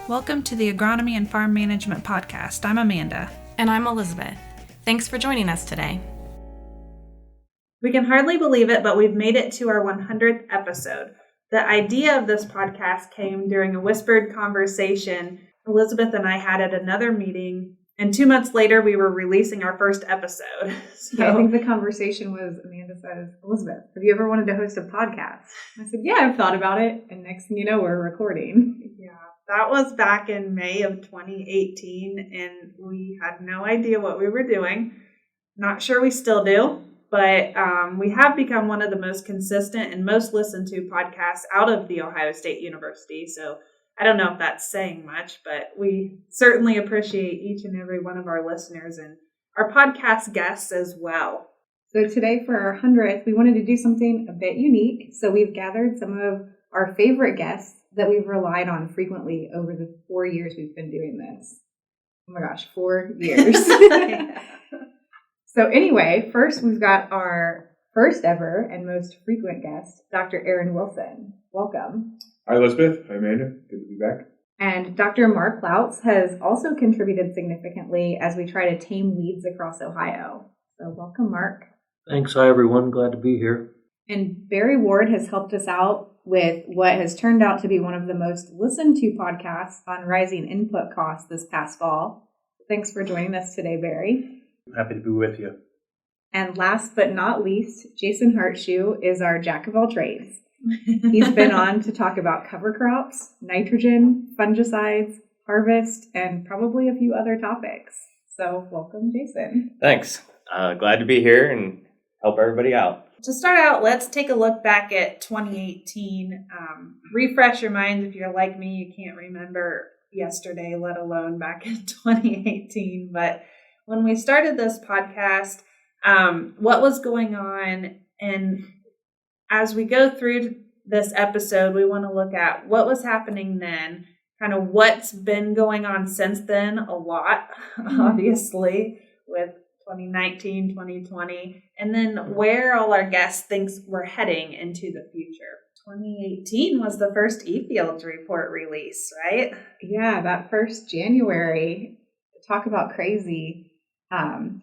Welcome to the Agronomy and Farm Management Podcast. I'm Amanda. And I'm Elizabeth. Thanks for joining us today. We can hardly believe it, but we've made it to our 100th episode. The idea of this podcast came during a whispered conversation Elizabeth and I had at another meeting, and 2 months later we were releasing our first episode. I think the conversation was, Amanda says, Elizabeth, have you ever wanted to host a podcast? I said, yeah, I've thought about it. And next thing you know, we're recording. Yeah, that was back in May of 2018, and we had no idea what we were doing. Not sure we still do, but we have become one of the most consistent and most listened to podcasts out of The Ohio State University. So I don't know if that's saying much, but we certainly appreciate each and every one of our listeners and our podcast guests as well. So today for our 100th, we wanted to do something a bit unique. So we've gathered some of our favorite guests that we've relied on frequently over the 4 years we've been doing this. Oh my gosh, 4 years. So anyway, first we've got our first ever and most frequent guest, Dr. Aaron Wilson. Welcome. Hi, Elizabeth. Hi, Amanda. Good to be back. And Dr. Mark Lautz has also contributed significantly as we try to tame weeds across Ohio. So welcome, Mark. Thanks. Hi, everyone. Glad to be here. And Barry Ward has helped us out with what has turned out to be one of the most listened to podcasts on rising input costs this past fall. Thanks for joining us today, Barry. Happy to be with you. And last but not least, Jason Hartshoe is our jack of all trades. He's been on to talk about cover crops, nitrogen, fungicides, harvest, and probably a few other topics. So welcome, Jason. Thanks. Glad to be here and help everybody out. To start out, let's take a look back at 2018. Refresh your minds if you're like me, you can't remember yesterday, let alone back in 2018. But when we started this podcast, what was going on? And as we go through this episode, we want to look at what was happening then, kind of what's been going on since then, a lot, obviously, with 2019, 2020, and then where all our guests think we're heading into the future. 2018 was the first e-fields report release, right? Yeah, that first January. Talk about crazy.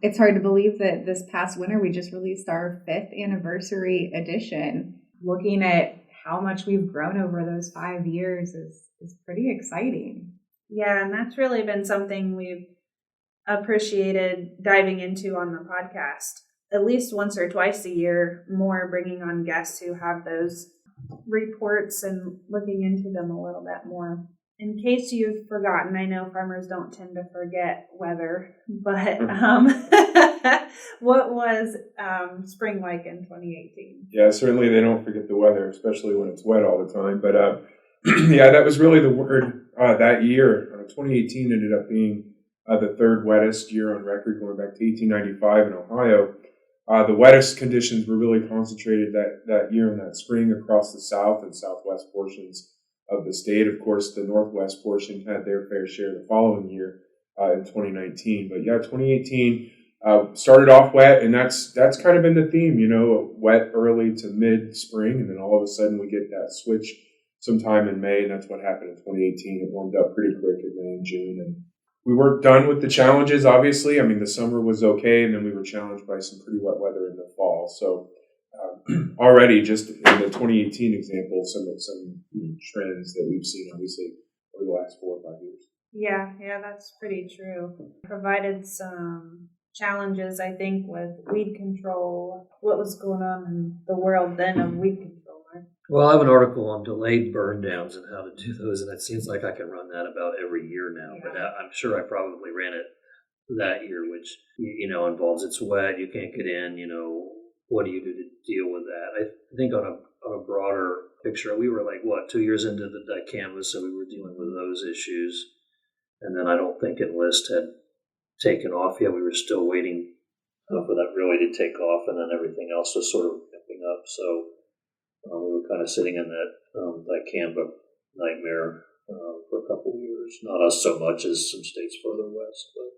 It's hard to believe that this past winter we just released our 5th anniversary edition. Looking at how much we've grown over those 5 years is pretty exciting. Yeah, and that's really been something we've appreciated diving into on the podcast. At least once or twice a year, more bringing on guests who have those reports and looking into them a little bit more. In case you've forgotten, I know farmers don't tend to forget weather, but what was spring like in 2018? Yeah, certainly they don't forget the weather, especially when it's wet all the time. But yeah, that was really the word that year. 2018 ended up being the third wettest year on record, going back to 1895 in Ohio. The wettest conditions were really concentrated that year in that spring across the south and southwest portions of the state. Of course, the northwest portion had their fair share the following year in 2019. But yeah, 2018 started off wet, and that's kind of been the theme, wet early to mid-spring, and then all of a sudden we get that switch sometime in May, and that's what happened in 2018. It warmed up pretty quick in May and June, and we weren't done with the challenges, obviously. I mean, the summer was okay, and then we were challenged by some pretty wet weather in the fall. So already, just in the 2018 example, some trends that we've seen, obviously, over the last 4 or 5 years. Yeah, that's pretty true. Provided some challenges, I think, with weed control. What was going on in the world then of weed control? Well, I have an article on delayed burn downs and how to do those, and it seems like I can run that about every year now. Yeah. But I'm sure I probably ran it that year, which, involves it's wet, you can't get in, what do you do to deal with that? I think on a broader picture, we were 2 years into the canvas, so we were dealing with those issues. And then I don't think Enlist had taken off yet. We were still waiting for that really to take off, and then everything else was sort of ramping up. So we were kind of sitting in that Canva nightmare for a couple of years. Not us so much as some states further west, but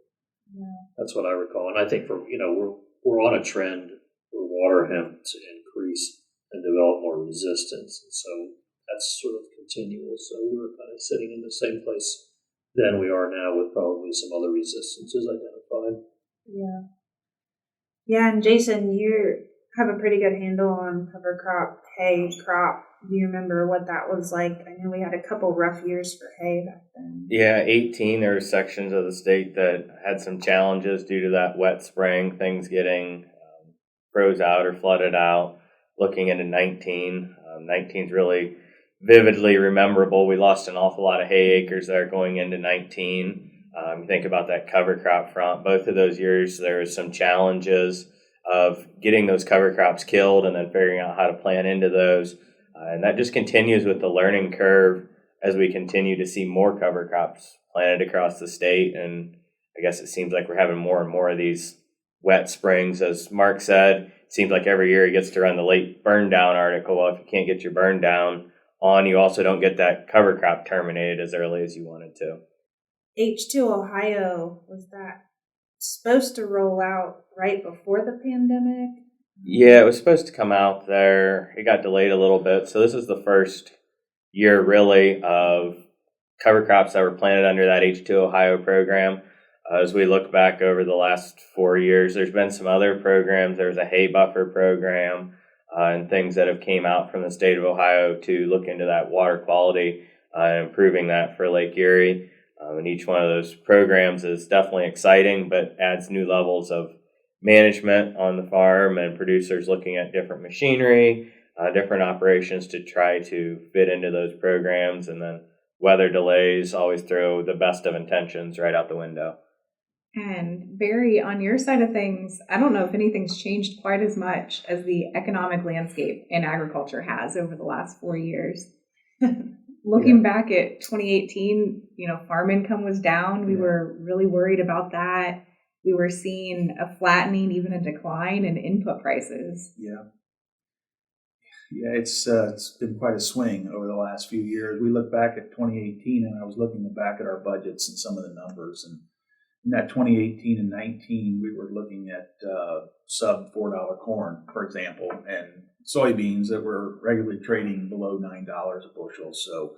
that's what I recall. And I think we're on a trend for water hemp to increase and develop more resistance, and so that's sort of continual. So we were kind of sitting in the same place than we are now, with probably some other resistances identified. Yeah. Yeah, and Jason, you have a pretty good handle on cover crop, hay crop. Do you remember what that was like? I know we had a couple rough years for hay back then. Yeah, 18, there were sections of the state that had some challenges due to that wet spring, things getting froze out or flooded out. Looking into 19, 19 is really vividly rememberable. We lost an awful lot of hay acres there going into 19. You think about that cover crop front. Both of those years, there was some challenges of getting those cover crops killed and then figuring out how to plant into those. And that just continues with the learning curve as we continue to see more cover crops planted across the state. And I guess it seems like we're having more and more of these wet springs. As Mark said, it seems like every year he gets to run the late burn down article. Well, if you can't get your burn down on, you also don't get that cover crop terminated as early as you wanted to. H2 Ohio, was that supposed to roll out right before the pandemic? Yeah, it was supposed to come out there. It got delayed a little bit. So this is the first year really of cover crops that were planted under that H2 Ohio program. As we look back over the last 4 years, there's been some other programs. There's a hay buffer program and things that have came out from the state of Ohio to look into that water quality and improving that for Lake Erie. And each one of those programs is definitely exciting, but adds new levels of management on the farm and producers looking at different machinery, different operations to try to fit into those programs. And then weather delays always throw the best of intentions right out the window. And Barry, on your side of things, I don't know if anything's changed quite as much as the economic landscape in agriculture has over the last 4 years. Looking back at 2018, farm income was down. We were really worried about that. We were seeing a flattening, even a decline in input prices. Yeah, it's been quite a swing over the last few years. We look back at 2018, and I was looking back at our budgets and some of the numbers. And in that 2018 and 19, we were looking at sub $4 corn, for example, and soybeans that were regularly trading below $9 a bushel. So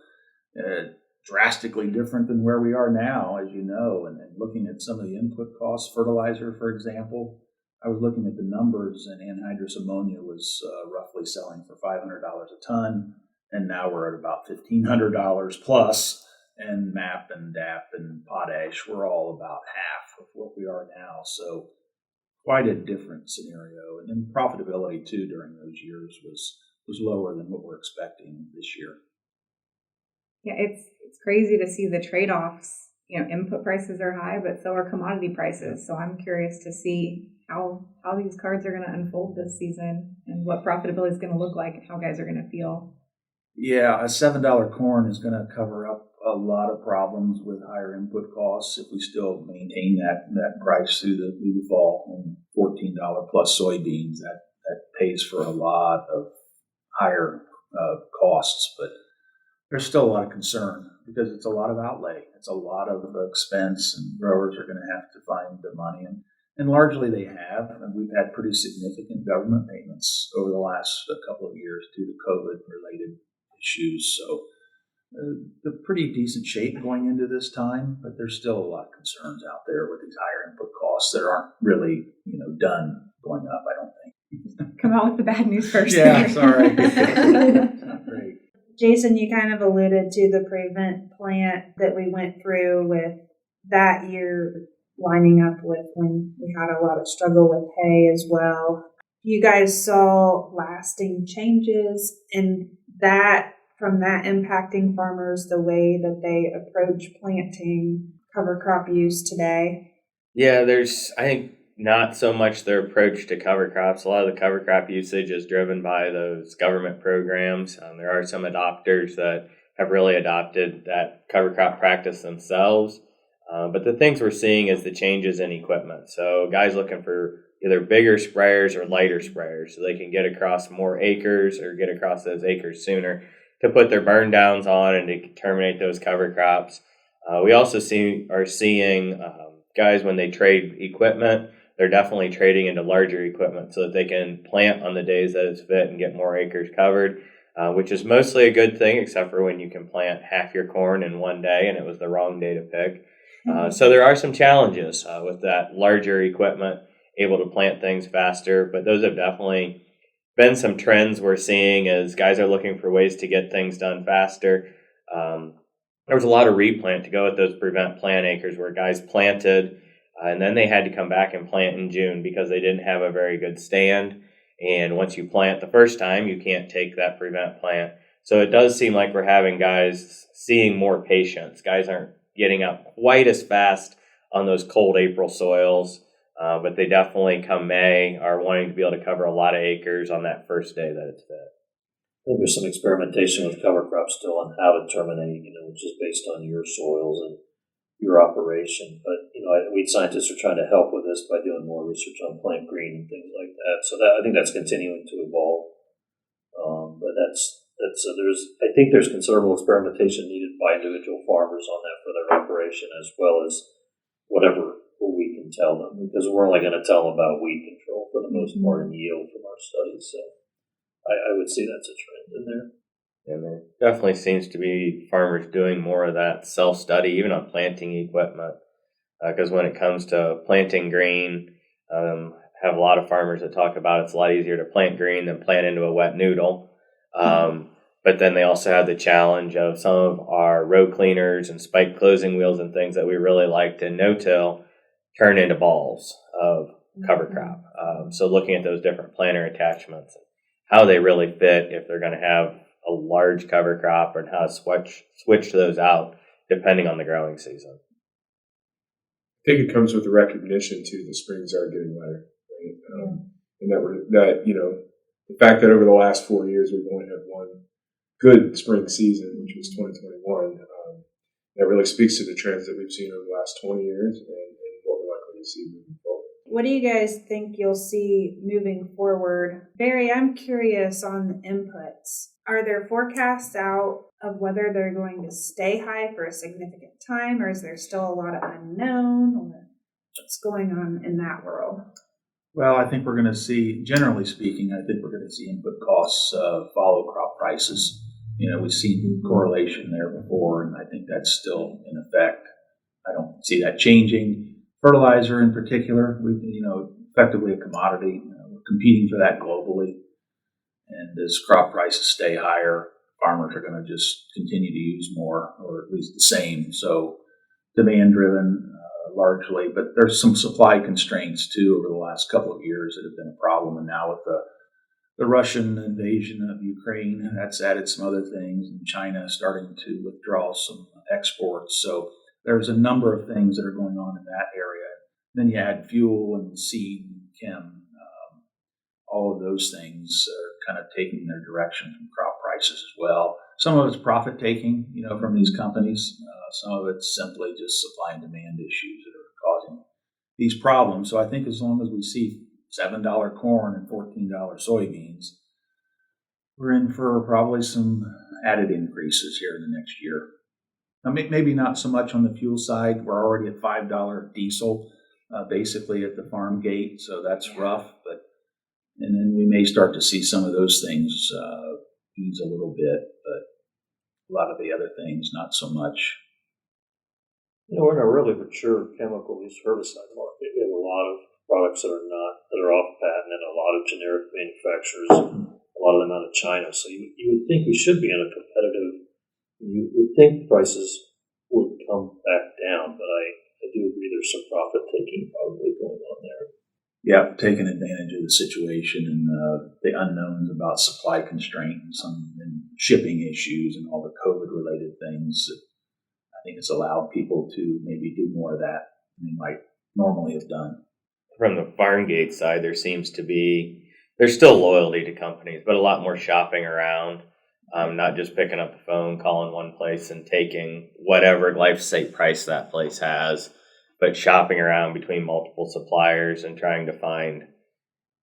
drastically different than where we are now, as you know. And looking at some of the input costs, fertilizer, for example, I was looking at the numbers, and anhydrous ammonia was roughly selling for $500 a ton, and now we're at about $1,500 plus. And MAP and DAP and potash, we're all about half of what we are now. So quite a different scenario. And then profitability too during those years was lower than what we're expecting this year. Yeah, it's crazy to see the trade-offs. Input prices are high, but so are commodity prices. So I'm curious to see how these cards are going to unfold this season and what profitability is going to look like and how guys are going to feel. Yeah, a $7 corn is going to cover up a lot of problems with higher input costs if we still maintain that price through the fall, and $14 plus soybeans. That pays for a lot of higher costs, but there's still a lot of concern because it's a lot of outlay. It's a lot of expense, and growers are going to have to find the money, and largely they have. And we've had pretty significant government payments over the last couple of years due to COVID-related issues. So they're pretty decent shape going into this time, but there's still a lot of concerns out there with these higher input costs that aren't really, done going up, I don't think. Come out with the bad news first. Yeah, sorry. It's not great. Jason, you kind of alluded to the prevent plant that we went through with that year lining up with when we had a lot of struggle with hay as well. You guys saw lasting changes in that, from that impacting farmers, the way that they approach planting cover crop use today? Yeah, there's, I think, not so much their approach to cover crops. A lot of the cover crop usage is driven by those government programs. There are some adopters that have really adopted that cover crop practice themselves. But the things we're seeing is the changes in equipment. So guys looking for either bigger sprayers or lighter sprayers so they can get across more acres or get across those acres sooner to put their burn downs on and to terminate those cover crops. We also are seeing guys, when they trade equipment, they're definitely trading into larger equipment so that they can plant on the days that it's fit and get more acres covered. which is mostly a good thing, except for when you can plant half your corn in one day and it was the wrong day to pick. So there are some challenges with that larger equipment, able to plant things faster, but those have definitely been some trends we're seeing as guys are looking for ways to get things done faster. There was a lot of replant to go with those prevent plant acres where guys planted and then they had to come back and plant in June because they didn't have a very good stand. And once you plant the first time, you can't take that prevent plant. So it does seem like we're having guys seeing more patience. Guys aren't getting up quite as fast on those cold April soils, but they definitely come May are wanting to be able to cover a lot of acres on that first day that it's fit. I think there's some experimentation with cover crops still on how to terminate, which is based on your soils and your operation. But, weed scientists are trying to help with this by doing more research on plant green and things like that. So I think that's continuing to evolve. But I think there's considerable experimentation needed by individual farmers on that for their operation, as well as whatever we can tell them, because we're only going to tell them about weed control for the most part and yield from our studies. So I would say that's a trend in there. And there definitely seems to be farmers doing more of that self-study, even on planting equipment. Because when it comes to planting green, have a lot of farmers that talk about it's a lot easier to plant green than plant into a wet noodle. But then they also have the challenge of some of our row cleaners and spike closing wheels and things that we really like to no-till turn into balls of cover crop. So looking at those different planter attachments, how they really fit if they're going to have a large cover crop, and how to switch those out depending on the growing season. I think it comes with the recognition too. The springs are getting wetter, right? And the fact that over the last 4 years we've only had one good spring season, which was 2021. That really speaks to the trends that we've seen over the last 20 years and what we're likely to see moving forward. What do you guys think you'll see moving forward? Barry, I'm curious on the inputs. Are there forecasts out of whether they're going to stay high for a significant time, or is there still a lot of unknown? Or what's going on in that world? Well, I think we're going to see, generally speaking, I think we're going to see input costs follow crop prices. We've seen correlation there before, and I think that's still in effect. I don't see that changing. Fertilizer in particular, effectively a commodity. We're competing for that globally. And as crop prices stay higher, farmers are going to just continue to use more, or at least the same. So demand driven largely, but there's some supply constraints too over the last couple of years that have been a problem. And now with the Russian invasion of Ukraine, that's added some other things, and China starting to withdraw some exports. So there's a number of things that are going on in that area. Then you add fuel and seed and chem. All of those things are kind of taking their direction from crop prices as well. Some of it's profit taking, from these companies. Some of it's simply just supply and demand issues that are causing these problems. So I think as long as we see $7 corn and $14 soybeans, we're in for probably some added increases here in the next year. Now, maybe not so much on the fuel side. We're already at $5 diesel, basically at the farm gate, so that's rough. And then we may start to see some of those things ease a little bit, but a lot of the other things, not so much. We're in a really mature chemical-use herbicide market. We have a lot of products that are off patent, and a lot of generic manufacturers, a lot of them out of China. So you would think we should be in a competitive. You would think prices would come back down, but I do agree there's some profit taking probably going on there. Yeah, taking advantage of the situation and the unknowns about supply constraint and shipping issues and all the COVID-related things. I think it's allowed people to maybe do more of that than they might normally have done. From the farm gate side, there's still loyalty to companies, but a lot more shopping around. Not just picking up the phone, calling one place and taking whatever glyphosate price that place has, but shopping around between multiple suppliers and trying to find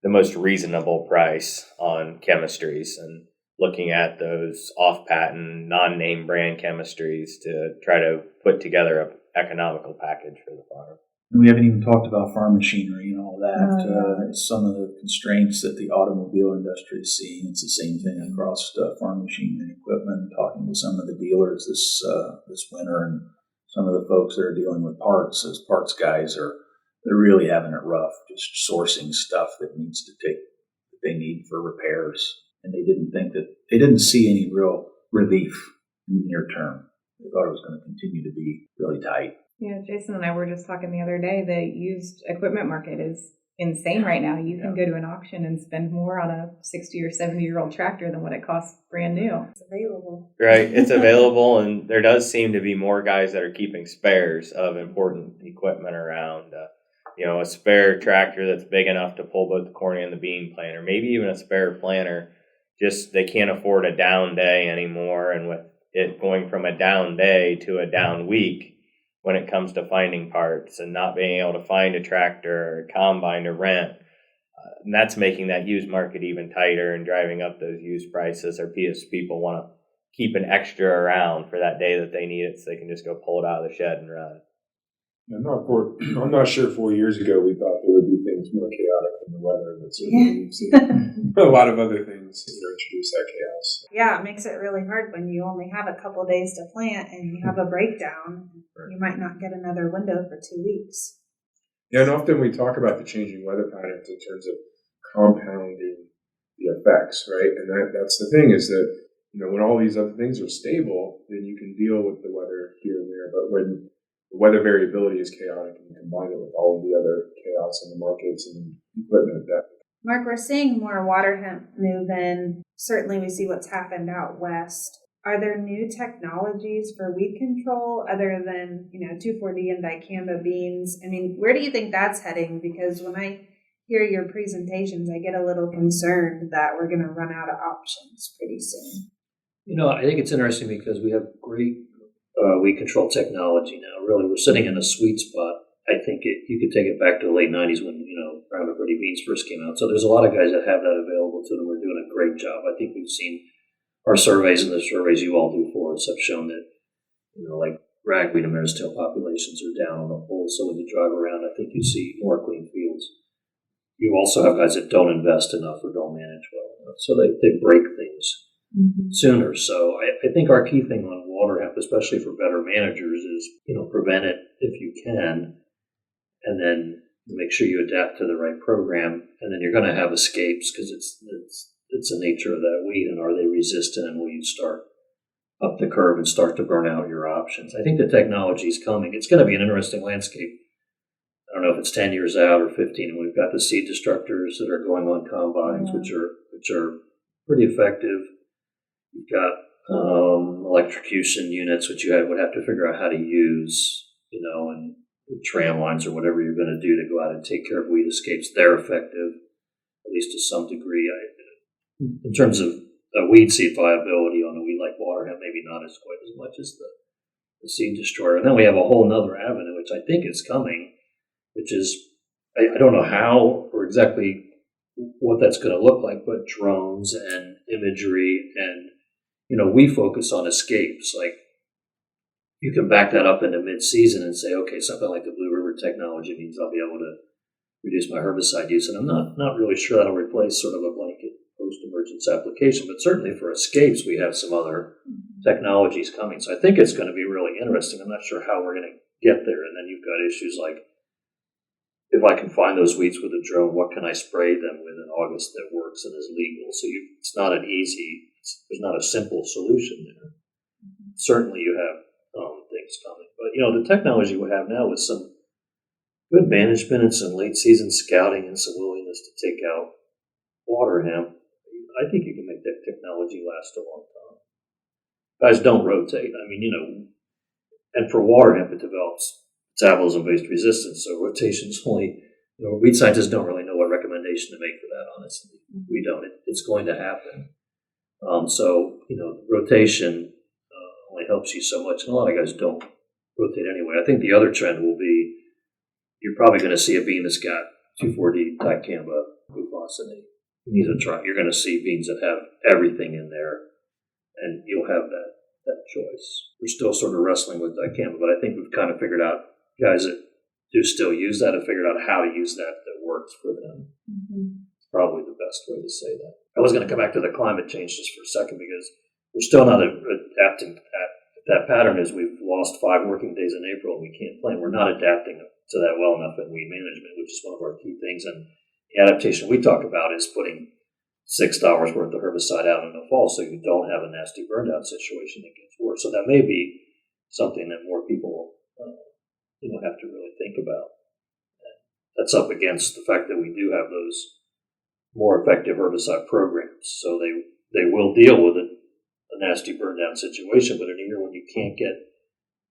the most reasonable price on chemistries and looking at those off-patent, non-name brand chemistries to try to put together an economical package for the farm. And we haven't even talked about farm machinery and all that. Some of the constraints that the automobile industry is seeing. It's the same thing across farm machinery and equipment. Talking to some of the dealers this winter, and some of the folks that are dealing with parts, as parts guys they're really having it rough, just sourcing stuff that they need for repairs. And they didn't see any real relief in the near term. They thought it was going to continue to be really tight. Yeah, Jason and I were just talking the other day. The used equipment market is insane right now. You can go to an auction and spend more on a 60 or 70-year-old tractor than what it costs brand new. It's available. Right, it's available, and there does seem to be more guys that are keeping spares of important equipment around. A spare tractor that's big enough to pull both the corn and the bean planter, maybe even a spare planter. Just they can't afford a down day anymore, and with it going from a down day to a down week when it comes to finding parts and not being able to find a tractor or a combine to rent, and that's making that used market even tighter and driving up those used prices. Or people want to keep an extra around for that day that they need it, so they can just go pull it out of the shed and run. I'm not sure 4 years ago we thought there would be things more chaotic than the weather, but certainly we've seen a lot of other things introduce that chaos. Yeah, it makes it really hard when you only have a couple days to plant and you have a breakdown. Right. You might not get another window for 2 weeks. Yeah, and often we talk about the changing weather patterns in terms of compounding the effects, right? And that's the thing is that, when all these other things are stable, then you can deal with the weather here and there. But when the weather variability is chaotic and you combine it with all of the other chaos in the markets and equipment, that Mark, we're seeing more water hemp move in. Certainly we see what's happened out west. Are there new technologies for weed control other than, 2,4-D and dicamba beans? I mean, where do you think that's heading? Because when I hear your presentations, I get a little concerned that we're going to run out of options pretty soon. I think it's interesting because we have great weed control technology now. Really, we're sitting in a sweet spot. I think you could take it back to the late 90s when, Roundup Ready beans first came out. So there's a lot of guys that have that available to them. We're doing a great job. I think we've seen our surveys and the surveys you all do for us have shown that, like ragweed and mare's tail populations are down on the whole. So when you drive around, I think you see more clean fields. You also have guys that don't invest enough or don't manage well enough. So they break things sooner. So I think our key thing on water hemp, especially for better managers, is, prevent it if you can, and then make sure you adapt to the right program. And then you're going to have escapes because it's the nature of that weed. And are they resistant? And will you start up the curve and start to burn out your options? I think the technology is coming. It's going to be an interesting landscape. I don't know if it's 10 years out or 15. And we've got the seed destructors that are going on combines, which are pretty effective. You've got electrocution units, which you would have to figure out how to use, and tram lines or whatever you're going to do to go out and take care of weed escapes. They're effective, at least to some degree. In terms of weed seed viability on a weed like water hemp, maybe not as quite as much as the seed destroyer. And then we have a whole nother avenue, which I think is coming, which is, I don't know how or exactly what that's going to look like, but drones and imagery and, we focus on escapes. Like, you can back that up into mid-season and say, okay, something like the Blue River technology means I'll be able to reduce my herbicide use. And I'm not really sure that'll replace sort of a blanket post-emergence application, but certainly for escapes, we have some other technologies coming. So I think it's going to be really interesting. I'm not sure how we're going to get there. And then you've got issues like, if I can find those weeds with a drone, what can I spray them with in August that works and is legal? So it's not there's not a simple solution there. Certainly you have things coming. But, the technology we have now with some good management and some late season scouting and some willingness to take out water hemp, I think you can make that technology last a long time. Guys don't rotate. I mean, and for water hemp, it develops metabolism-based resistance, so rotation's only, weed scientists don't really know what recommendation to make for that, honestly. We don't. It's going to happen. So, rotation only helps you so much, and a lot of guys don't rotate anyway. I think the other trend will be, you're probably going to see a bean that's got 2,4-D dicamba glufosinate. You're going to see beans that have everything in there, and you'll have that choice. We're still sort of wrestling with dicamba, but I think we've kind of figured out guys that do still use that, have figured out how to use that works for them. Probably the best way to say that. I was going to come back to the climate change just for a second, because we're still not adapting. That pattern is we've lost 5 working days in April and we can't plan. We're not adapting to that well enough in weed management, which is one of our key things. And the adaptation we talk about is putting $6 worth of herbicide out in the fall so you don't have a nasty burn down situation that gets worse. So that may be something that more people have to really think about. And that's up against the fact that we do have those more effective herbicide programs. So they will deal with a nasty burn down situation, but in a year when you can't get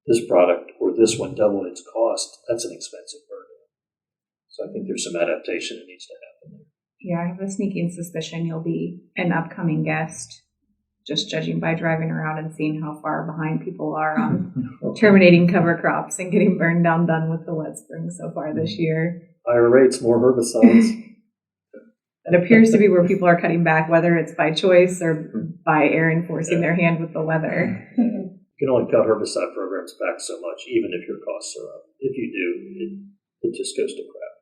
this product or this one double its cost, that's an expensive burn down. So I think there's some adaptation that needs to happen there. Yeah, I have a sneaking suspicion you'll be an upcoming guest, just judging by driving around and seeing how far behind people are on terminating cover crops and getting burned down done with the wet spring so far this year. Higher rates, more herbicides. It appears to be where people are cutting back, whether it's by choice or by Aaron forcing their hand with the weather. You can only cut herbicide programs back so much, even if your costs are up. If you do, it just goes to crap.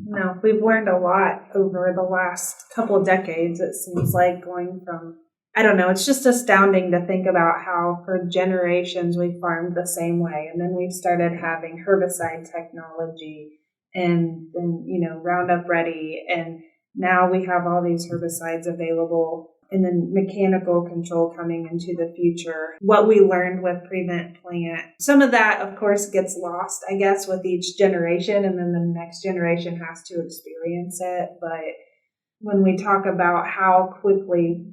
No, we've learned a lot over the last couple of decades. It seems like going from, I don't know, it's just astounding to think about how for generations we farmed the same way. And then we started having herbicide technology and then, Roundup Ready. And now we have all these herbicides available, and then mechanical control coming into the future. What we learned with Prevent Plant, some of that, of course, gets lost, I guess, with each generation, and then the next generation has to experience it. But when we talk about how quickly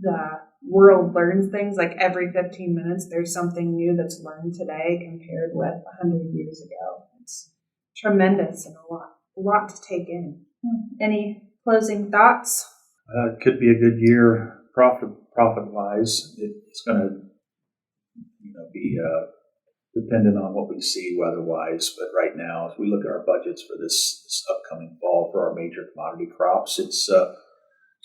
the world learns things, like every 15 minutes, there's something new that's learned today compared with 100 years ago. It's tremendous and a lot to take in. Any closing thoughts? It could be a good year profit-wise. It's going to, be dependent on what we see weather-wise. But right now, as we look at our budgets for this upcoming fall for our major commodity crops, it's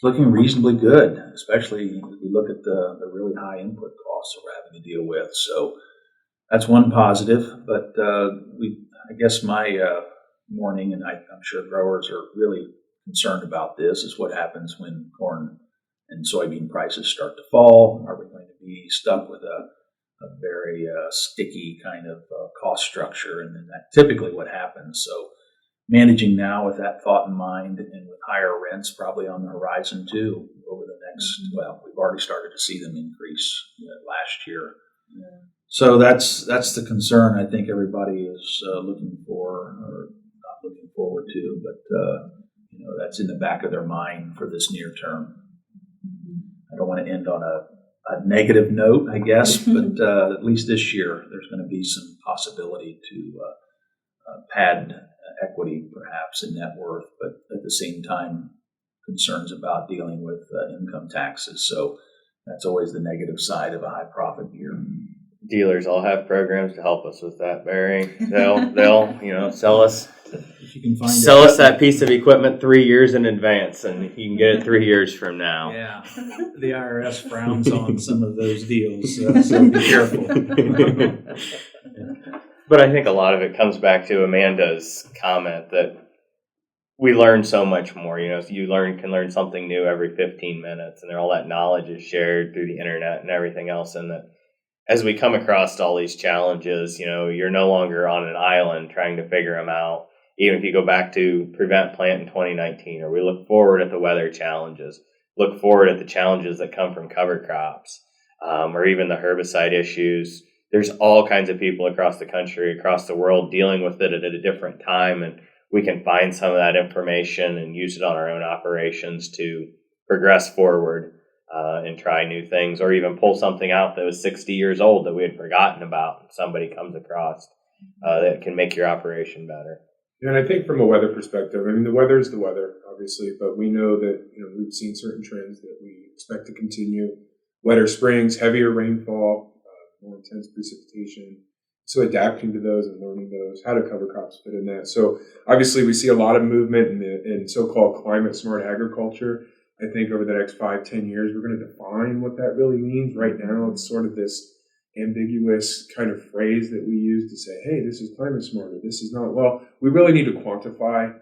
looking reasonably good, especially as we look at the really high input costs that we're having to deal with. So that's one positive. But I guess my warning, and I'm sure growers are really concerned about this, is what happens when corn and soybean prices start to fall. Are we going to be stuck with a very sticky kind of cost structure? And then that's typically what happens. So managing now with that thought in mind, and with higher rents probably on the horizon too over the next, we've already started to see them increase last year. Yeah. So that's the concern I think everybody is looking for, or not looking forward to, but that's in the back of their mind for this near term. I don't want to end on a negative note, I guess, but at least this year there's going to be some possibility to pad equity perhaps in net worth, but at the same time concerns about dealing with income taxes. So that's always the negative side of a high profit year. Dealers all have programs to help us with that, Barry. They'll sell us. If you can find Sell us that piece of equipment 3 years in advance, and you can get it 3 years from now. Yeah, the IRS frowns on some of those deals, so be careful. But I think a lot of it comes back to Amanda's comment that we learn so much more. You can learn something new every 15 minutes, and all that knowledge is shared through the internet and everything else. And that as we come across all these challenges, you're no longer on an island trying to figure them out. Even if you go back to Prevent Plant in 2019, or we look forward at the weather challenges, look forward at the challenges that come from cover crops, or even the herbicide issues. There's all kinds of people across the country, across the world, dealing with it at a different time, and we can find some of that information and use it on our own operations to progress forward and try new things, or even pull something out that was 60 years old that we had forgotten about and somebody comes across that can make your operation better. And I think from a weather perspective, the weather is the weather, obviously, but we know that we've seen certain trends that we expect to continue. Wetter springs, heavier rainfall, more intense precipitation. So adapting to those and learning those, how do cover crops fit in that? So obviously we see a lot of movement in so-called climate smart agriculture. I think over the next 5-10 years, we're going to define what that really means. Right now, it's sort of this ambiguous kind of phrase that we use to say, hey, this is climate smart, or this is not. Well, we really need to quantify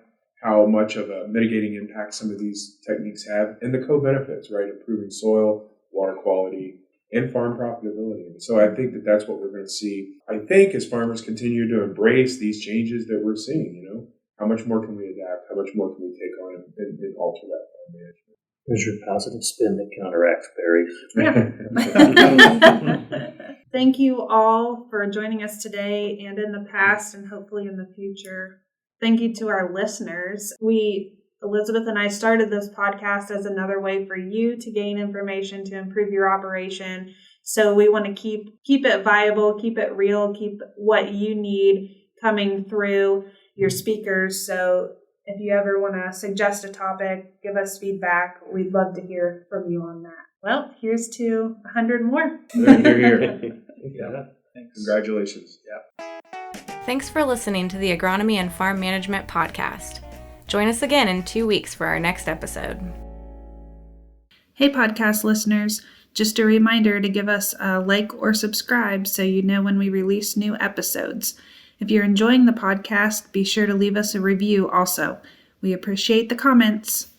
how much of a mitigating impact some of these techniques have, and the co-benefits, right? Improving soil, water quality, and farm profitability. And so I think that that's what we're going to see. I think as farmers continue to embrace these changes that we're seeing, how much more can we adapt? How much more can we take on and alter that farm management? There's your positive spin that counteracts Barry's. Thank you all for joining us today and in the past and hopefully in the future. Thank you to our listeners. Elizabeth and I started this podcast as another way for you to gain information to improve your operation. So we want to keep it viable, keep it real, keep what you need coming through your speakers. So if you ever want to suggest a topic, give us feedback. We'd love to hear from you on that. Well, here's to 100 more. Here. Yeah. Thanks. Congratulations. Thanks for listening to the Agronomy and Farm Management Podcast. Join us again in 2 weeks for our next episode. Hey, podcast listeners. Just a reminder to give us a like or subscribe so you know when we release new episodes. If you're enjoying the podcast, be sure to leave us a review also. We appreciate the comments.